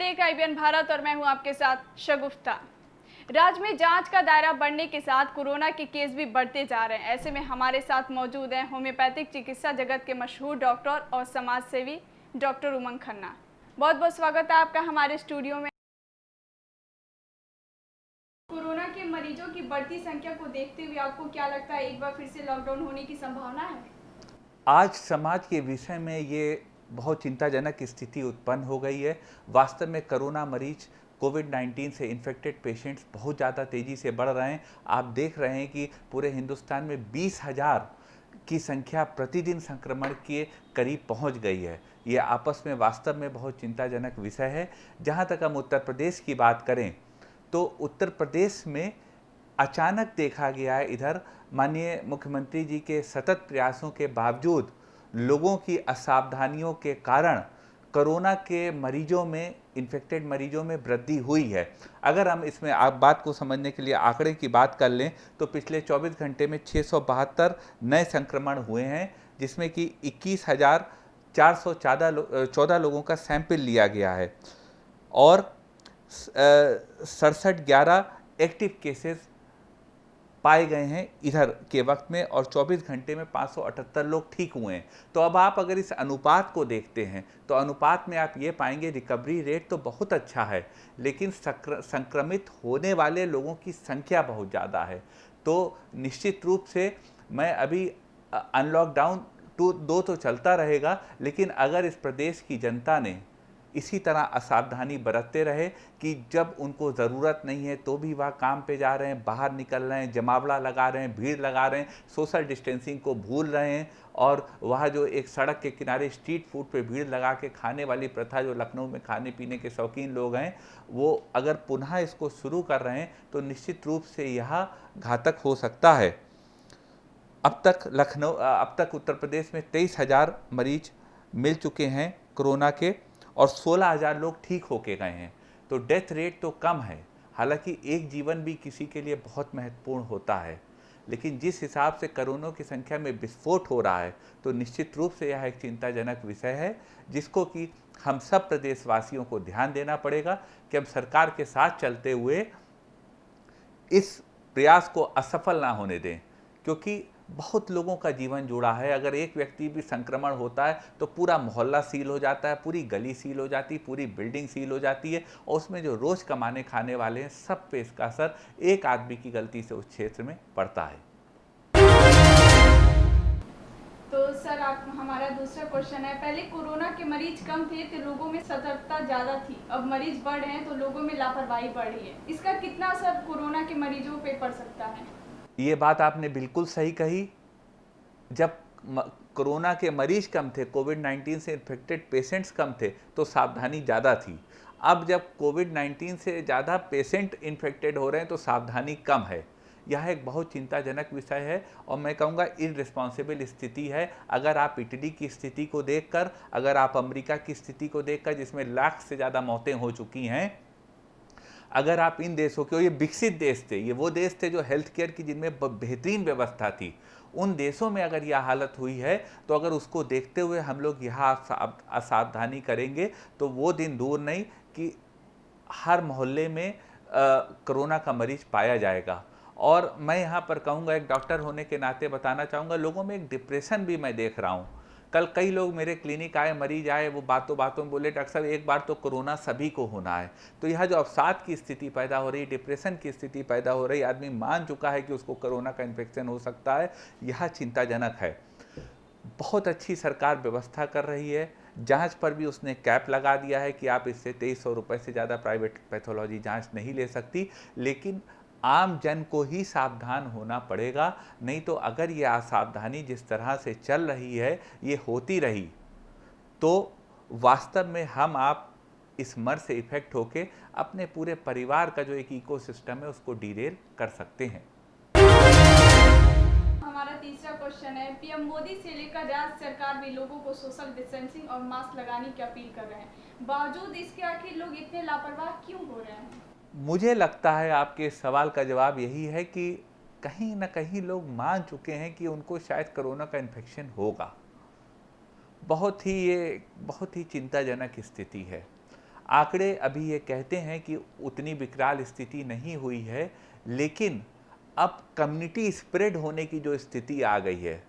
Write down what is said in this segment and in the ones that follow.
देख रहे IBN भारत और मैं हूं आपके साथ शगुफ्ता। राज्य में जांच का दायरा बढ़ने के साथ कोरोना के केस भी बढ़ते जा रहे हैं। ऐसे में हमारे साथ मौजूद हैं होम्योपैथिक चिकित्सा जगत के मशहूर डॉक्टर और समाज सेवी डॉक्टर उमंग खन्ना। बहुत बहुत स्वागत है आपका हमारे स्टूडियो में। कोरोना के मरीजों की बढ़ती संख्या को देखते हुए आपको क्या लगता है, एक बार फिर से लॉकडाउन होने की संभावना है? आज समाज के विषय में ये बहुत चिंताजनक स्थिति उत्पन्न हो गई है। वास्तव में कोरोना मरीज कोविड-19 से इन्फेक्टेड पेशेंट्स बहुत ज़्यादा तेज़ी से बढ़ रहे हैं। आप देख रहे हैं कि पूरे हिंदुस्तान में 20,000 की संख्या प्रतिदिन संक्रमण के करीब पहुंच गई है। ये आपस में वास्तव में बहुत चिंताजनक विषय है। जहां तक हम उत्तर प्रदेश की बात करें तो उत्तर प्रदेश में अचानक देखा गया है, इधर माननीय मुख्यमंत्री जी के सतत प्रयासों के बावजूद लोगों की असावधानियों के कारण कोरोना के मरीजों में, इन्फेक्टेड मरीजों में वृद्धि हुई है। अगर हम इसमें आप बात को समझने के लिए आंकड़े की बात कर लें तो पिछले 24 घंटे में 672 नए संक्रमण हुए हैं, जिसमें कि 21,414 लोगों का सैंपल लिया गया है और 6711 एक्टिव केसेस पाए गए हैं इधर के वक्त में, और 24 घंटे में 578 लोग ठीक हुए हैं। तो अब आप अगर इस अनुपात को देखते हैं तो अनुपात में आप ये पाएंगे रिकवरी रेट तो बहुत अच्छा है, लेकिन संक्रमित होने वाले लोगों की संख्या बहुत ज़्यादा है। तो निश्चित रूप से मैं अभी अनलॉकडाउन 2 तो चलता रहेगा, लेकिन अगर इस प्रदेश की जनता ने इसी तरह असावधानी बरतते रहे कि जब उनको ज़रूरत नहीं है तो भी वह काम पे जा रहे हैं, बाहर निकल रहे हैं, जमावड़ा लगा रहे हैं, भीड़ लगा रहे हैं, सोशल डिस्टेंसिंग को भूल रहे हैं, और वह जो एक सड़क के किनारे स्ट्रीट फूड पे भीड़ लगा के खाने वाली प्रथा जो लखनऊ में खाने पीने के शौकीन लोग हैं, वो अगर पुनः इसको शुरू कर रहे हैं तो निश्चित रूप से यह घातक हो सकता है। अब तक उत्तर प्रदेश में 23,000 मरीज मिल चुके हैं कोरोना के और 16,000 लोग ठीक होके गए हैं। तो डेथ रेट तो कम है, हालांकि एक जीवन भी किसी के लिए बहुत महत्वपूर्ण होता है, लेकिन जिस हिसाब से कोरोना की संख्या में विस्फोट हो रहा है तो निश्चित रूप से यह एक चिंताजनक विषय है, जिसको कि हम सब प्रदेशवासियों को ध्यान देना पड़ेगा कि हम सरकार के साथ चलते हुए इस प्रयास को असफल ना होने दें, क्योंकि बहुत लोगों का जीवन जुड़ा है। अगर एक व्यक्ति भी संक्रमण होता है तो पूरा मोहल्ला सील हो जाता है, पूरी गली सील हो जाती है, पूरी बिल्डिंग सील हो जाती है, और उसमें जो रोज कमाने खाने वाले हैं सब पे इसका असर एक आदमी की गलती से उस क्षेत्र में पड़ता है। तो सर, आप हमारा दूसरा क्वेश्चन है, पहले कोरोना के मरीज कम थे तो लोगों में सतर्कता ज़्यादा थी, अब मरीज बढ़ रहे हैं तो लोगों में लापरवाही बढ़ रही है। इसका कितना असर कोरोना के मरीजों पे पड़ सकता है? ये बात आपने बिल्कुल सही कही। जब कोरोना के मरीज कम थे, कोविड-19 से इन्फेक्टेड पेशेंट्स कम थे, तो सावधानी ज़्यादा थी। अब जब कोविड-19 से ज़्यादा पेशेंट इन्फेक्टेड हो रहे हैं तो सावधानी कम है। यह एक बहुत चिंताजनक विषय है और मैं कहूँगा इररिस्पॉन्सिबल स्थिति है। अगर आप इटली की स्थिति को देखकर, अगर आप अमेरिका की स्थिति को देखकर जिसमें लाख से ज़्यादा मौतें हो चुकी हैं, अगर आप इन देशों के, ये विकसित देश थे, ये वो देश थे जो हेल्थ केयर की जिनमें बेहतरीन व्यवस्था थी, उन देशों में अगर यह हालत हुई है तो अगर उसको देखते हुए हम लोग यहाँ असावधानी करेंगे तो वो दिन दूर नहीं कि हर मोहल्ले में कोरोना का मरीज पाया जाएगा। और मैं यहाँ पर कहूँगा, एक डॉक्टर होने के नाते बताना चाहूँगा, लोगों में एक डिप्रेशन भी मैं देख रहा हूँ। कल कई लोग मेरे क्लिनिक आए, मरीज आए, वो बातों बातों में बोले डॉक्टर साहब एक बार तो कोरोना सभी को होना है। तो यह जो अवसाद की स्थिति पैदा हो रही, डिप्रेशन की स्थिति पैदा हो रही, आदमी मान चुका है कि उसको कोरोना का इन्फेक्शन हो सकता है, यह चिंताजनक है। बहुत अच्छी सरकार व्यवस्था कर रही है, जांच पर भी उसने कैप लगा दिया है कि आप इससे 2300 रुपये से ज़्यादा प्राइवेट पैथोलॉजी जांच नहीं ले सकती, लेकिन आम जन को ही सावधान होना पड़ेगा। नहीं तो अगर ये असावधानी जिस तरह से चल रही है ये होती रही तो वास्तव में हम आप इस मर से इफेक्ट होके अपने पूरे परिवार का जो एक इकोसिस्टम है उसको डिरेल कर सकते हैं। हमारा तीसरा क्वेश्चन है, पीएम मोदी से लेकर राज्य सरकार भी लोगों को सोशल डिस्टेंसिंग और मास्क लगाने की अपील कर रहे हैं, बावजूद इसके आखिर लोग इतने लापरवाह क्यों हो रहे हैं? मुझे लगता है आपके सवाल का जवाब यही है कि कहीं ना कहीं लोग मान चुके हैं कि उनको शायद कोरोना का इन्फेक्शन होगा। बहुत ही चिंताजनक स्थिति है। आंकड़े अभी ये कहते हैं कि उतनी विकराल स्थिति नहीं हुई है, लेकिन अब कम्युनिटी स्प्रेड होने की जो स्थिति आ गई है,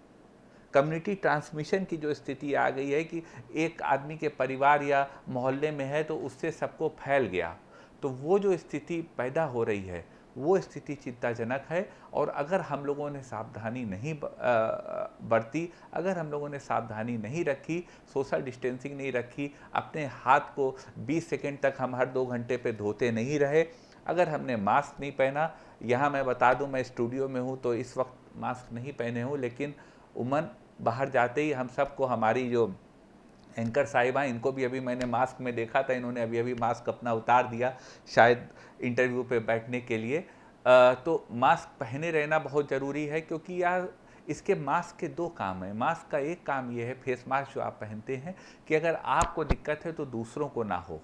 कम्युनिटी ट्रांसमिशन की जो स्थिति आ गई है कि एक आदमी के परिवार या मोहल्ले में है तो उससे सबको फैल गया, तो वो जो स्थिति पैदा हो रही है वो स्थिति चिंताजनक है। और अगर हम लोगों ने सावधानी नहीं बरती, अगर हम लोगों ने सावधानी नहीं रखी, सोशल डिस्टेंसिंग नहीं रखी, अपने हाथ को 20 सेकंड तक हम हर 2 घंटे पे धोते नहीं रहे, अगर हमने मास्क नहीं पहना, यहाँ मैं बता दूं मैं स्टूडियो में हूँ तो इस वक्त मास्क नहीं पहने हूँ, लेकिन उमन बाहर जाते ही हम सबको, हमारी जो एंकर साहिबा, इनको भी अभी मैंने मास्क में देखा था, इन्होंने अभी अभी मास्क अपना उतार दिया शायद इंटरव्यू पे बैठने के लिए। तो मास्क पहने रहना बहुत ज़रूरी है, क्योंकि यार इसके मास्क के 2 काम हैं। मास्क का एक काम ये है, फेस मास्क जो आप पहनते हैं, कि अगर आपको दिक्कत है तो दूसरों को ना हो,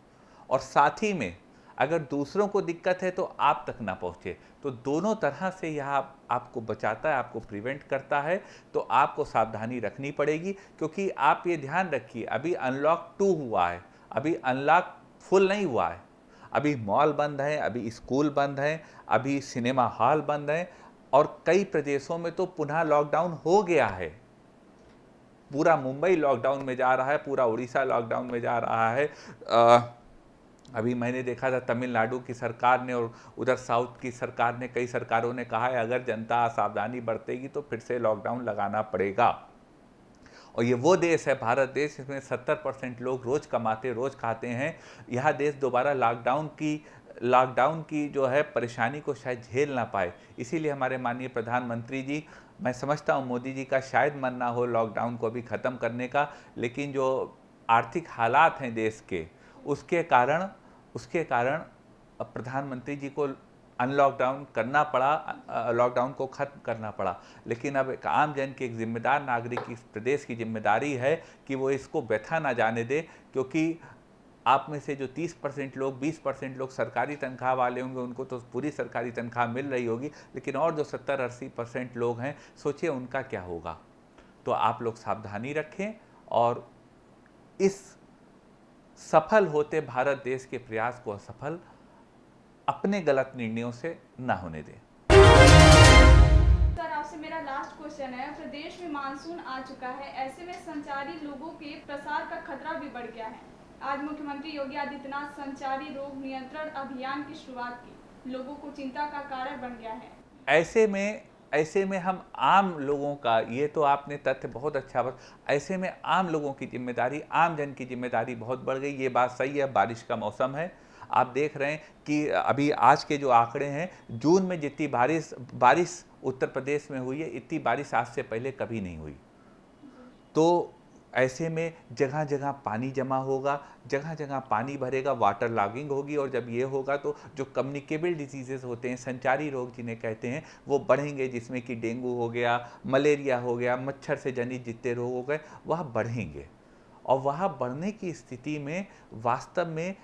और साथ ही में अगर दूसरों को दिक्कत है तो आप तक ना पहुँचे। तो दोनों तरह से यह आपको बचाता है, आपको प्रिवेंट करता है। तो आपको सावधानी रखनी पड़ेगी, क्योंकि आप ये ध्यान रखिए, अभी अनलॉक 2 हुआ है, अभी अनलॉक फुल नहीं हुआ है। अभी मॉल बंद हैं, अभी स्कूल बंद हैं, अभी सिनेमा हॉल बंद हैं, और कई प्रदेशों में तो पुनः लॉकडाउन हो गया है। पूरा मुंबई लॉकडाउन में जा रहा है, पूरा उड़ीसा लॉकडाउन में जा रहा है। अभी मैंने देखा था तमिलनाडु की सरकार ने और उधर साउथ की सरकार ने, कई सरकारों ने कहा है अगर जनता सावधानी बरतेगी तो फिर से लॉकडाउन लगाना पड़ेगा। और ये वो देश है, भारत देश, इसमें 70% लोग रोज़ कमाते, रोज़ खाते हैं। यह देश दोबारा लॉकडाउन की जो है परेशानी को शायद झेल ना पाए। इसीलिए हमारे माननीय प्रधानमंत्री जी, मैं समझता हूँ मोदी जी का शायद मन ना हो लॉकडाउन को अभी ख़त्म करने का, लेकिन जो आर्थिक हालात हैं देश के, उसके कारण अब प्रधानमंत्री जी को अनलॉकडाउन करना पड़ा, लॉकडाउन को ख़त्म करना पड़ा। लेकिन अब एक आम जन की, एक जिम्मेदार नागरिक की, इस प्रदेश की जिम्मेदारी है कि वो इसको व्यथा ना जाने दे, क्योंकि आप में से जो 30% लोग, 20% लोग सरकारी तनख्वाह वाले होंगे, उनको तो पूरी सरकारी तनख्वाह मिल रही होगी, लेकिन और जो 70-80% लोग हैं, सोचिए उनका क्या होगा। तो आप लोग सावधानी रखें और इस सफल होते भारत देश के प्रयास को असफल अपने गलत निर्णयों से ना होने दें। सर, आपसे मेरा लास्ट क्वेश्चन है, प्रदेश में मानसून आ चुका है, ऐसे में संचारी रोगों के प्रसार का खतरा भी बढ़ गया है। आज मुख्यमंत्री योगी आदित्यनाथ संचारी रोग नियंत्रण अभियान की शुरुआत की, लोगों को चिंता का कारण बन गया है। ऐसे में हम आम लोगों का, ये तो आपने तथ्य बहुत अच्छा बता, ऐसे में आम लोगों की जिम्मेदारी, आम जन की जिम्मेदारी बहुत बढ़ गई। ये बात सही है, बारिश का मौसम है, आप देख रहे हैं कि अभी आज के जो आंकड़े हैं, जून में जितनी बारिश उत्तर प्रदेश में हुई है, इतनी बारिश आज से पहले कभी नहीं हुई। तो ऐसे में जगह जगह पानी जमा होगा, जगह जगह पानी भरेगा, वाटर लॉगिंग होगी, और जब ये होगा तो जो कम्युनिकेबल डिजीजेस होते हैं, संचारी रोग जिन्हें कहते हैं, वो बढ़ेंगे, जिसमें कि डेंगू हो गया, मलेरिया हो गया, मच्छर से जनित जितने रोग हो गए, वह बढ़ेंगे। और वह बढ़ने की स्थिति में वास्तव में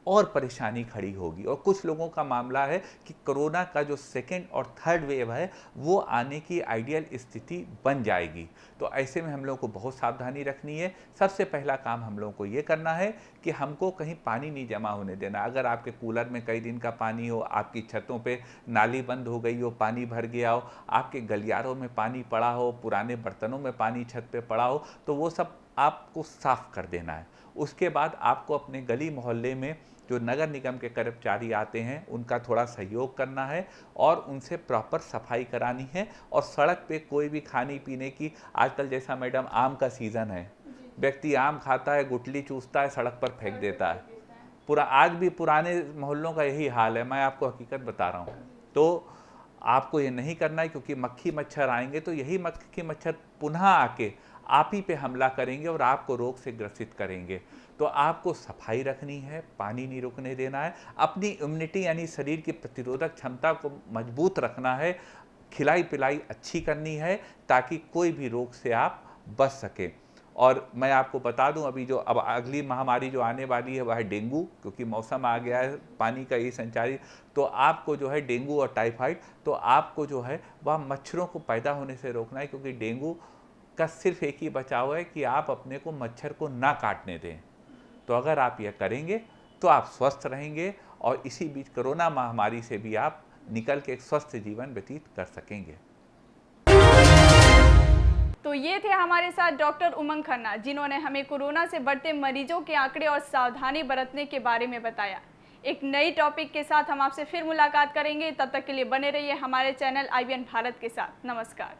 और परेशानी खड़ी होगी। और कुछ लोगों का मामला है कि कोरोना का जो 2nd और 3rd वेव है, वो आने की आइडियल स्थिति बन जाएगी। तो ऐसे में हम लोगों को बहुत सावधानी रखनी है। सबसे पहला काम हम लोगों को ये करना है कि हमको कहीं पानी नहीं जमा होने देना। अगर आपके कूलर में कई दिन का पानी हो, आपकी छतों पे नाली बंद हो गई हो, पानी भर गया हो, आपके गलियारों में पानी पड़ा हो, पुराने बर्तनों में पानी छत पे पड़ा हो, तो वो सब आपको साफ कर देना है। उसके बाद आपको अपने गली मोहल्ले में जो नगर निगम के कर्मचारी आते हैं, उनका थोड़ा सहयोग करना है और उनसे प्रॉपर सफाई करानी है। और सड़क पे कोई भी खाने पीने की, आजकल जैसा मैडम आम का सीज़न है, व्यक्ति आम खाता है, गुठली चूसता है, सड़क पर फेंक देता है। आज भी पुराने मोहल्लों का यही हाल है, मैं आपको हकीकत बता रहा हूँ। तो आपको ये नहीं करना है, क्योंकि मक्खी मच्छर आएंगे तो यही मक्खी मच्छर पुनः आके आप ही पे हमला करेंगे और आपको रोग से ग्रसित करेंगे। तो आपको सफाई रखनी है, पानी नहीं रुकने देना है, अपनी इम्यूनिटी यानी शरीर की प्रतिरोधक क्षमता को मजबूत रखना है, खिलाई पिलाई अच्छी करनी है, ताकि कोई भी रोग से आप बच सकें। और मैं आपको बता दूं, अभी जो अब अगली महामारी जो आने वाली है वह है डेंगू, क्योंकि मौसम आ गया है पानी का ये संचारी। तो आपको जो है डेंगू और टाइफाइड, तो आपको जो है वह मच्छरों को पैदा होने से रोकना है, क्योंकि डेंगू का सिर्फ एक ही बचाव है कि आप अपने को मच्छर को ना काटने दें। तो अगर आप यह करेंगे तो आप स्वस्थ रहेंगे और इसी बीच कोरोना महामारी से भी आप निकल के एक स्वस्थ जीवन व्यतीत कर सकेंगे। तो ये थे हमारे साथ डॉक्टर उमंग खन्ना, जिन्होंने हमें कोरोना से बढ़ते मरीजों के आंकड़े और सावधानी बरतने के बारे में बताया। एक नई टॉपिक के साथ हम आपसे फिर मुलाकात करेंगे। तब तक के लिए बने रहिए हमारे चैनल IBN भारत के साथ। नमस्कार।